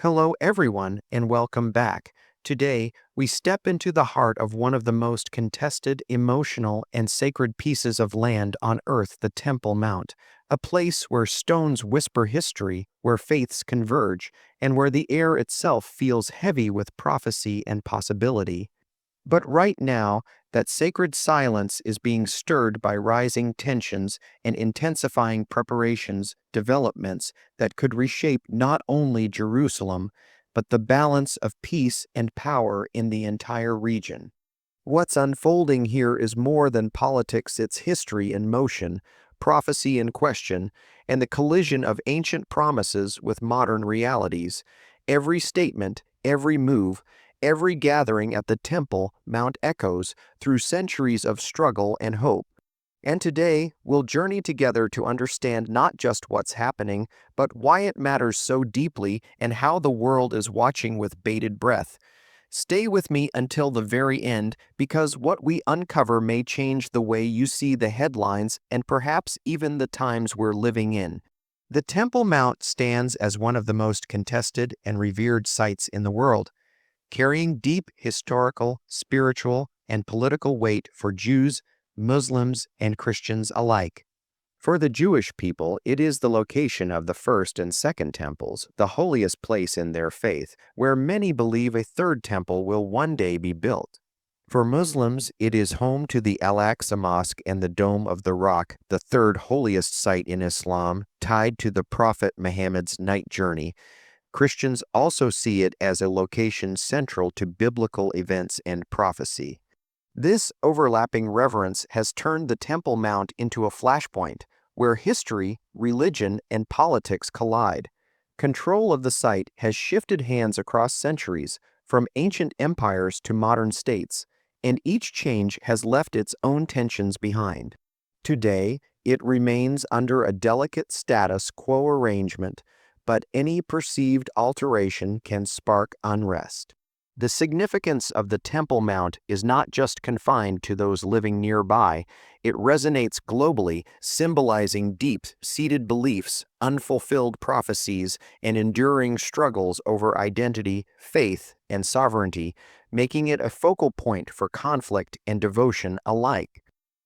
Hello, everyone, and welcome back. Today, we step into the heart of one of the most contested, emotional, and sacred pieces of land on earth, the Temple Mount, a place where stones whisper history, where faiths converge, and where the air itself feels heavy with prophecy and possibility. But right now, that sacred silence is being stirred by rising tensions and intensifying preparations, developments that could reshape not only Jerusalem, but the balance of peace and power in the entire region. What's unfolding here is more than politics, it's history in motion, prophecy in question, and the collision of ancient promises with modern realities. Every statement, every move, every gathering at the Temple Mount echoes through centuries of struggle and hope. And today, we'll journey together to understand not just what's happening, but why it matters so deeply and how the world is watching with bated breath. Stay with me until the very end because what we uncover may change the way you see the headlines and perhaps even the times we're living in. The Temple Mount stands as one of the most contested and revered sites in the world, carrying deep historical, spiritual, and political weight for Jews, Muslims, and Christians alike. For the Jewish people, it is the location of the first and second temples, the holiest place in their faith, where many believe a third temple will one day be built. For Muslims, it is home to the Al-Aqsa Mosque and the Dome of the Rock, the third holiest site in Islam, tied to the Prophet Muhammad's night journey. Christians also see it as a location central to biblical events and prophecy. This overlapping reverence has turned the Temple Mount into a flashpoint where history, religion, and politics collide. Control of the site has shifted hands across centuries, from ancient empires to modern states, and each change has left its own tensions behind. Today, it remains under a delicate status quo arrangement, but any perceived alteration can spark unrest. The significance of the Temple Mount is not just confined to those living nearby, it resonates globally, symbolizing deep-seated beliefs, unfulfilled prophecies, and enduring struggles over identity, faith, and sovereignty, making it a focal point for conflict and devotion alike.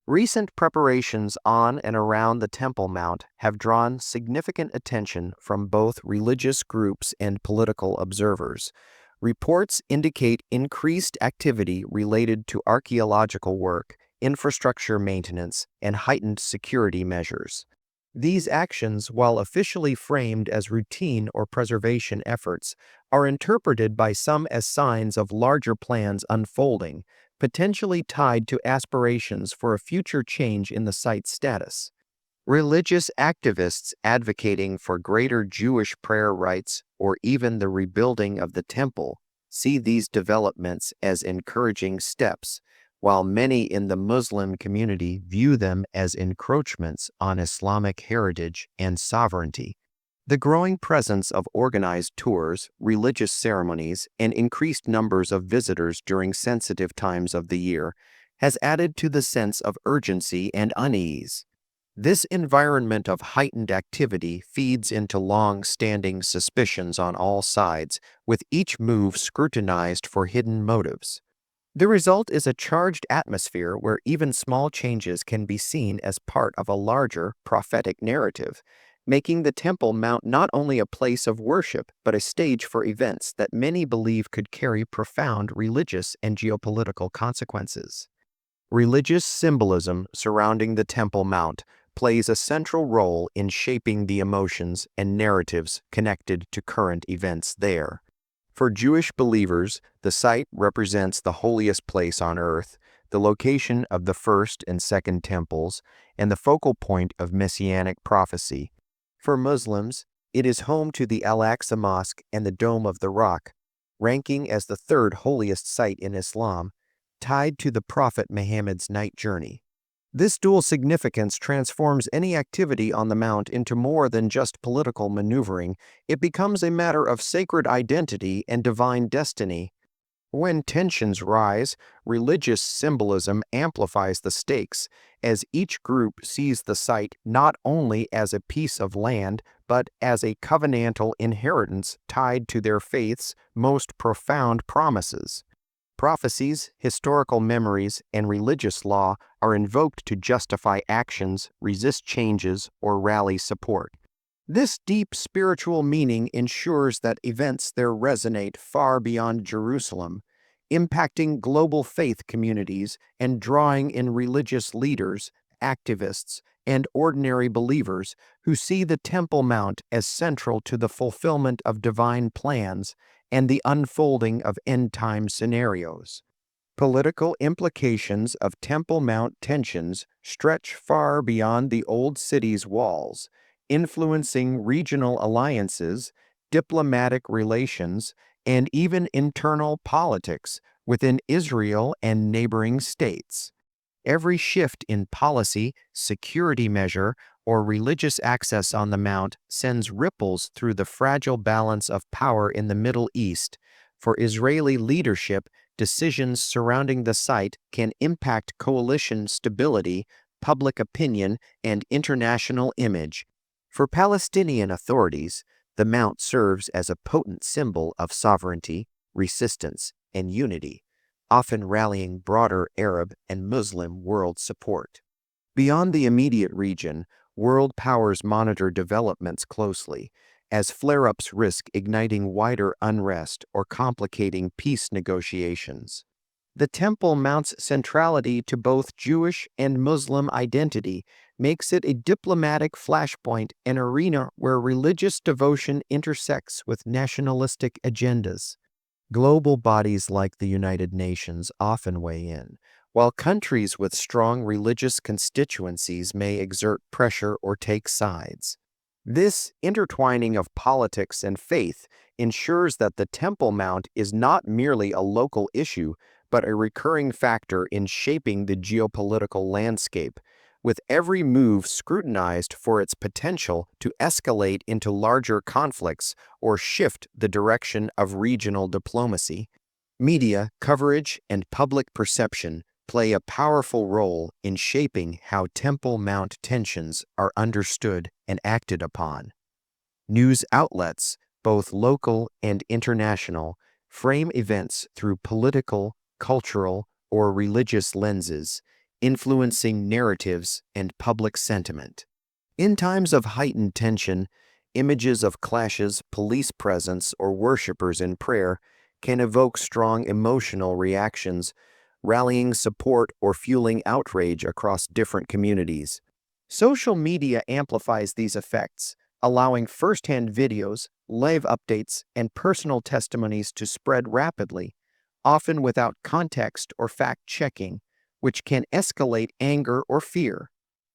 Recent preparations on and around the Temple Mount have drawn significant attention from both religious groups and political observers. Reports indicate increased activity related to archaeological work, infrastructure maintenance, and heightened security measures. These actions, while officially framed as routine or preservation efforts, are interpreted by some as signs of larger plans unfolding, potentially tied to aspirations for a future change in the site's status. Religious activists advocating for greater Jewish prayer rights or even the rebuilding of the temple see these developments as encouraging steps, while many in the Muslim community view them as encroachments on Islamic heritage and sovereignty. The growing presence of organized tours, religious ceremonies, and increased numbers of visitors during sensitive times of the year has added to the sense of urgency and unease. This environment of heightened activity feeds into long-standing suspicions on all sides, with each move scrutinized for hidden motives. The result is a charged atmosphere where even small changes can be seen as part of a larger prophetic narrative, making the Temple Mount not only a place of worship but a stage for events that many believe could carry profound religious and geopolitical consequences. Religious symbolism surrounding the Temple Mount plays a central role in shaping the emotions and narratives connected to current events there. For Jewish believers, the site represents the holiest place on earth, the location of the first and second temples, and the focal point of messianic prophecy. For Muslims, it is home to the Al-Aqsa Mosque and the Dome of the Rock, ranking as the third holiest site in Islam, tied to the Prophet Muhammad's night journey. This dual significance transforms any activity on the Mount into more than just political maneuvering. It becomes a matter of sacred identity and divine destiny. When tensions rise, religious symbolism amplifies the stakes, as each group sees the site not only as a piece of land, but as a covenantal inheritance tied to their faith's most profound promises. Prophecies, historical memories, and religious law are invoked to justify actions, resist changes, or rally support. This deep spiritual meaning ensures that events there resonate far beyond Jerusalem, impacting global faith communities and drawing in religious leaders, activists, and ordinary believers who see the Temple Mount as central to the fulfillment of divine plans and the unfolding of end-time scenarios. Political implications of Temple Mount tensions stretch far beyond the old city's walls, influencing regional alliances, diplomatic relations, and even internal politics within Israel and neighboring states. Every shift in policy, security measure, or religious access on the Mount sends ripples through the fragile balance of power in the Middle East. For Israeli leadership, decisions surrounding the site can impact coalition stability, public opinion, and international image. For Palestinian authorities, the Mount serves as a potent symbol of sovereignty, resistance, and unity, often rallying broader Arab and Muslim world support. Beyond the immediate region, world powers monitor developments closely, as flare-ups risk igniting wider unrest or complicating peace negotiations. The Temple Mount's centrality to both Jewish and Muslim identity makes it a diplomatic flashpoint, an arena where religious devotion intersects with nationalistic agendas. Global bodies like the United Nations often weigh in, while countries with strong religious constituencies may exert pressure or take sides. This intertwining of politics and faith ensures that the Temple Mount is not merely a local issue, but a recurring factor in shaping the geopolitical landscape, with every move scrutinized for its potential to escalate into larger conflicts or shift the direction of regional diplomacy. Media coverage and public perception play a powerful role in shaping how Temple Mount tensions are understood and acted upon. News outlets, both local and international, frame events through political, cultural, or religious lenses, influencing narratives and public sentiment. In times of heightened tension, images of clashes, police presence, or worshipers in prayer can evoke strong emotional reactions, rallying support or fueling outrage across different communities. Social media amplifies these effects, allowing first-hand videos, live updates, and personal testimonies to spread rapidly, often without context or fact-checking, which can escalate anger or fear.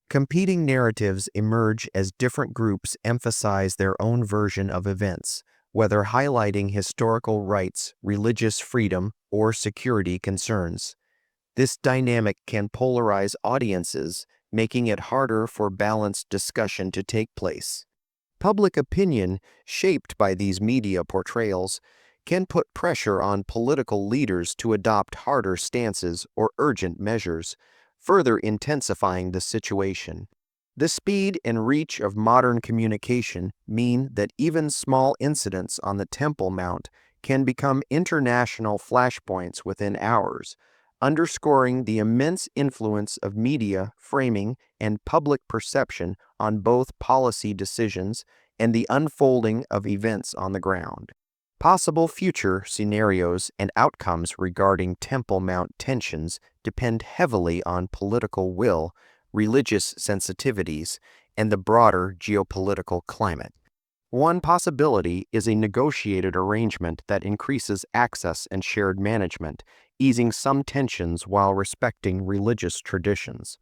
Competing narratives emerge as different groups emphasize their own version of events, whether highlighting historical rights, religious freedom, or security concerns. This dynamic can polarize audiences, making it harder for balanced discussion to take place. Public opinion, shaped by these media portrayals, can put pressure on political leaders to adopt harder stances or urgent measures, further intensifying the situation. The speed and reach of modern communication mean that even small incidents on the Temple Mount can become international flashpoints within hours, underscoring the immense influence of media framing and public perception on both policy decisions and the unfolding of events on the ground. Possible future scenarios and outcomes regarding Temple Mount tensions depend heavily on political will, religious sensitivities, and the broader geopolitical climate. One possibility is a negotiated arrangement that increases access and shared management, easing some tensions while respecting religious traditions.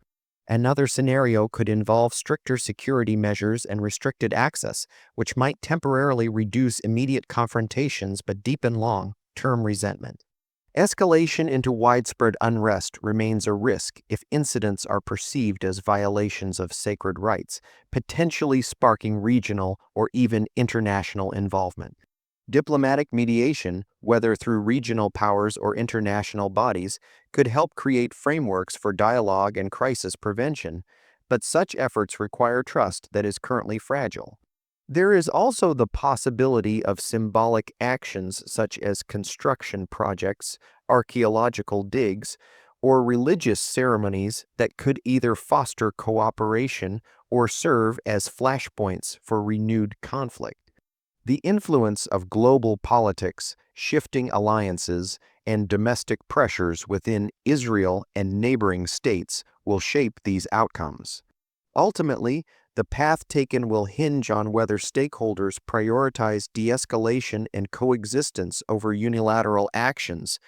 Another scenario could involve stricter security measures and restricted access, which might temporarily reduce immediate confrontations but deepen long-term resentment. Escalation into widespread unrest remains a risk if incidents are perceived as violations of sacred rights, potentially sparking regional or even international involvement. Diplomatic mediation, whether through regional powers or international bodies, could help create frameworks for dialogue and crisis prevention, but such efforts require trust that is currently fragile. There is also the possibility of symbolic actions such as construction projects, archaeological digs, or religious ceremonies that could either foster cooperation or serve as flashpoints for renewed conflict. The influence of global politics, shifting alliances, and domestic pressures within Israel and neighboring states will shape these outcomes. Ultimately, the path taken will hinge on whether stakeholders prioritize de-escalation and coexistence over unilateral actions,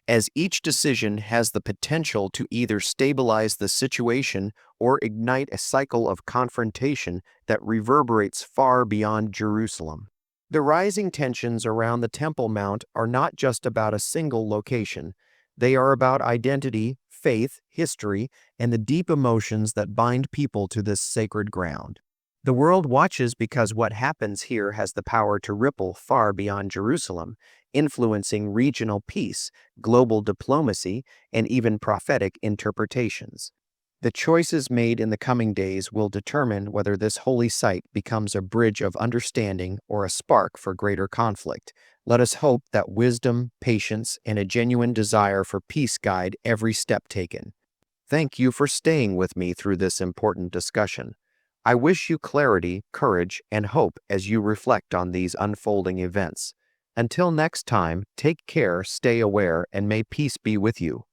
as each decision has the potential to either stabilize the situation or ignite a cycle of confrontation that reverberates far beyond Jerusalem. The rising tensions around the Temple Mount are not just about a single location. They are about identity, faith, history, and the deep emotions that bind people to this sacred ground. The world watches because what happens here has the power to ripple far beyond Jerusalem, influencing regional peace, global diplomacy, and even prophetic interpretations. The choices made in the coming days will determine whether this holy site becomes a bridge of understanding or a spark for greater conflict. Let us hope that wisdom, patience, and a genuine desire for peace guide every step taken. Thank you for staying with me through this important discussion. I wish you clarity, courage, and hope as you reflect on these unfolding events. Until next time, take care, stay aware, and may peace be with you.